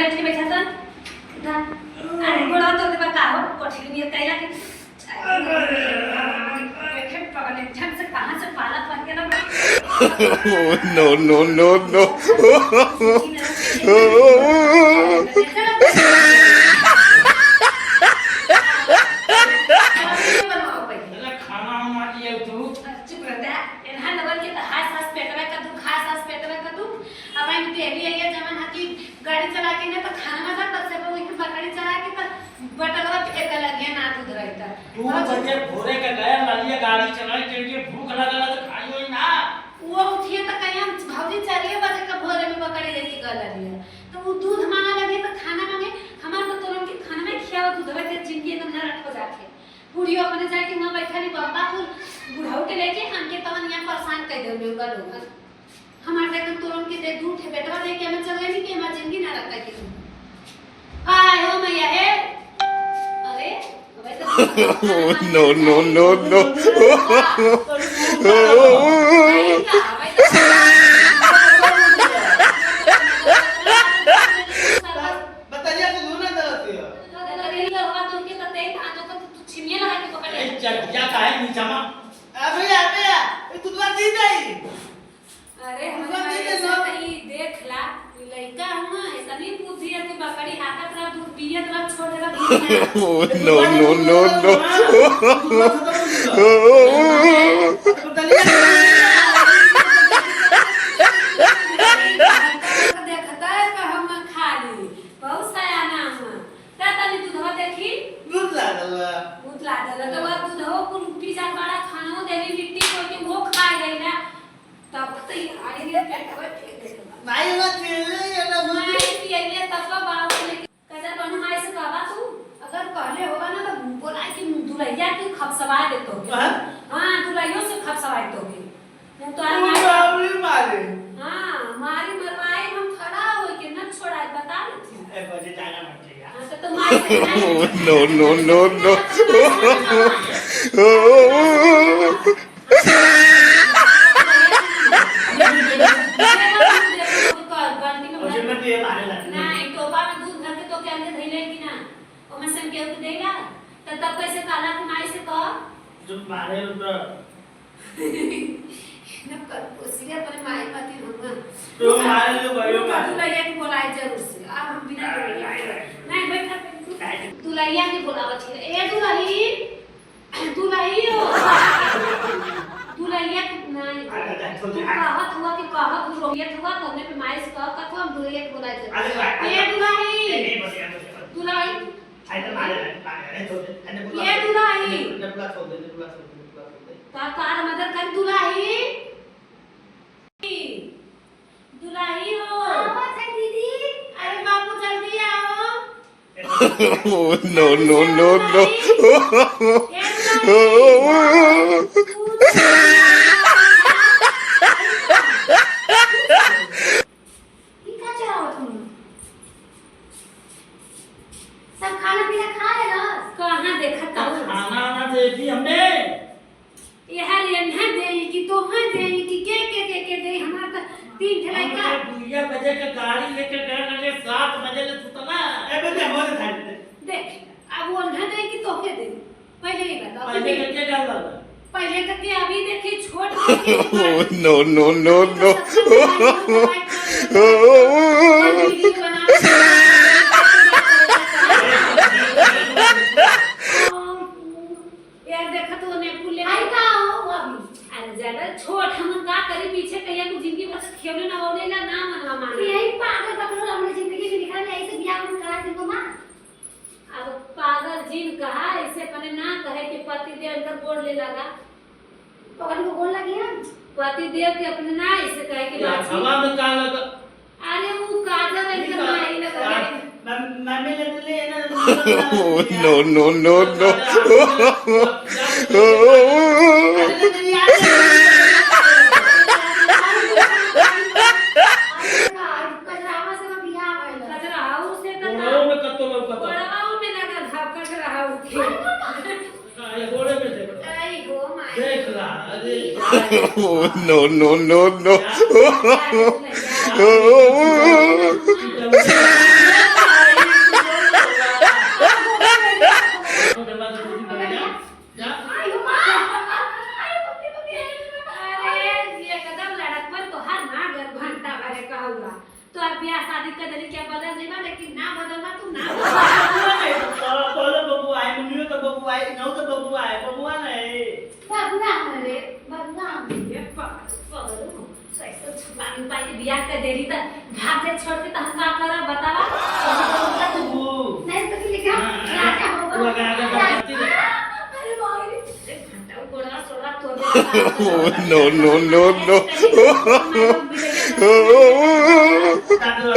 बैठ के बैठा था अरे बड़ा तो ते का हो कोठरी में कैला के बैठे पगले झट से कहां से पाला पन के ना No, no, no, no. गाड़ी चला के ना तो खाना ना तब से वो गाड़ी चला के तो बटलवा फेंक लगे ना दूध रहता तू बजे भोरे के गया लालिया गाड़ी चलाई के भूख लगला तो खाई होई ना वो उठिए तो कहीं हम भौजी 4 बजे का भोरे में पकड़े लेके गल लिया तो वो दूध मांगा लगे तो खाना मांगे हमार तो तुरंत के खाना में खियाओ दूध रखे जिंदगी एकदम नरक हो जाके पूड़ियो अपने जाके वहां बैठा नहीं बाबा फूल बुढ़ाऊ के लेके हमके तवन यहां परेशान कर दे लोग लोग हमारे देखन तुरंत के दे दूध है बेटवा लेके हमें चल गए कि हमारी जिंदगी ना रखता कि तुम हाय हो मैया है अरे No, no, no, no. बताइए तो दूर ना चलती है क्या का है नीचा में अबे तू तो जी नहीं अरे हमारे सही देख ला लइका हुआ इतनी बुद्धि है कि बकरी हाकत रहा दूध पियत रहा छोड़ देला No, no, no, no. देखता है कि हम खा ली बहुत सयाना हुआ ताता ने दूधवा देखी दूध लागला तो वो दूधवा कुल पिज्जा बड़ा खाना देली लिट्टी को के वो खा गई ना तब तो आगे ये पेटवा फेंक दे नहीं मत खेले ना माई पियले तब बाबू ने कजा बनु माई से कहबा तू अगर पहले होगा ना तो बोला कि दुलैया तू खपसवा दे तो हां दुलैयो से खपसवा दे तो तो मारी मारे हां मारी मरवाई हम खड़ा हो के न छोड़ा बता थी ए बजे जाना मत चाहिए हां तो माई से No, no, no, no. नहीं टोपा में दूध भर के तो के अंदर धइले कि ना ओ में सन के उठ देगा तब कैसे काला की माई से कह जो मारे तो न कर पोसिया पर माई मती होगा तो मारे लो भयो का दुलैया की बोलाए जरूर से अब हम बिना नहीं बैठा दुलैया की बोलावत है ए दुलही दुलही हो दुलैया नहीं कहत हुआ कि कहत रोहित हुआ तो हमने पे माई से कह कथो हम दुलैया की बोलाए ए दुलही दुलही आई तो मारे तो ये दुलही डबला छोड़ दे का कार मदद कर दुलही दुलही हो अच्छा दीदी अरे बाबू जल्दी आओ No, no, no, no. सब खाना पीना खा ले ना कहां देखा था खाना ना दे दी हमने यह लेना दे कि तो हां दे कि के दे हमारा तो 3 ठेला का 2 बजे के गाड़ी लेके गए लगे 7 बजे ले सुतना ए बजे हो था देख अब वो ना दे कि तो के दे पहले ही बता पहले के डाल लगा पहले तक के अभी देखी छोड़ No, no, no, no. यार देखा तो ने पुले आई का हो अभी अरे ज्यादा छोट हम का करे पीछे कहिया को जिंदगी बस खेले ना होने ला ना मनवा माने यही पागल पकड़ो हमने जिंदगी में लिखा है ऐसे बियाह में करा दिन को मां अब पागल जिन कहा ऐसे पने ना कहे कि पति देव अंदर बोल ले लगा पकड़ को बोल लगी ना पति देव के अपने ना ऐसे कहे कि बात हवा में का लगा अरे वो काजल ऐसे नहीं लगा मम्मी ले ना No, no, no, no. No, no, no, no. शादी कर देली क्या बदल जेबा लेकिन ना बदलना तू ना बोलो बबू आए मम्मी तो बबू आए नौ तो बबू आए बबुआ नहीं बाबूआ रे बाबूआ ये पागल कैसे छुपानी पाई बियाह कर देली त भाग जे छोड़ के त हम का करब बतावा बबू नहीं तो लिखा राजा वो होगा आगे अरे भाई घंटा गोड़ा सोड़ा तो no, no, no, no. दादू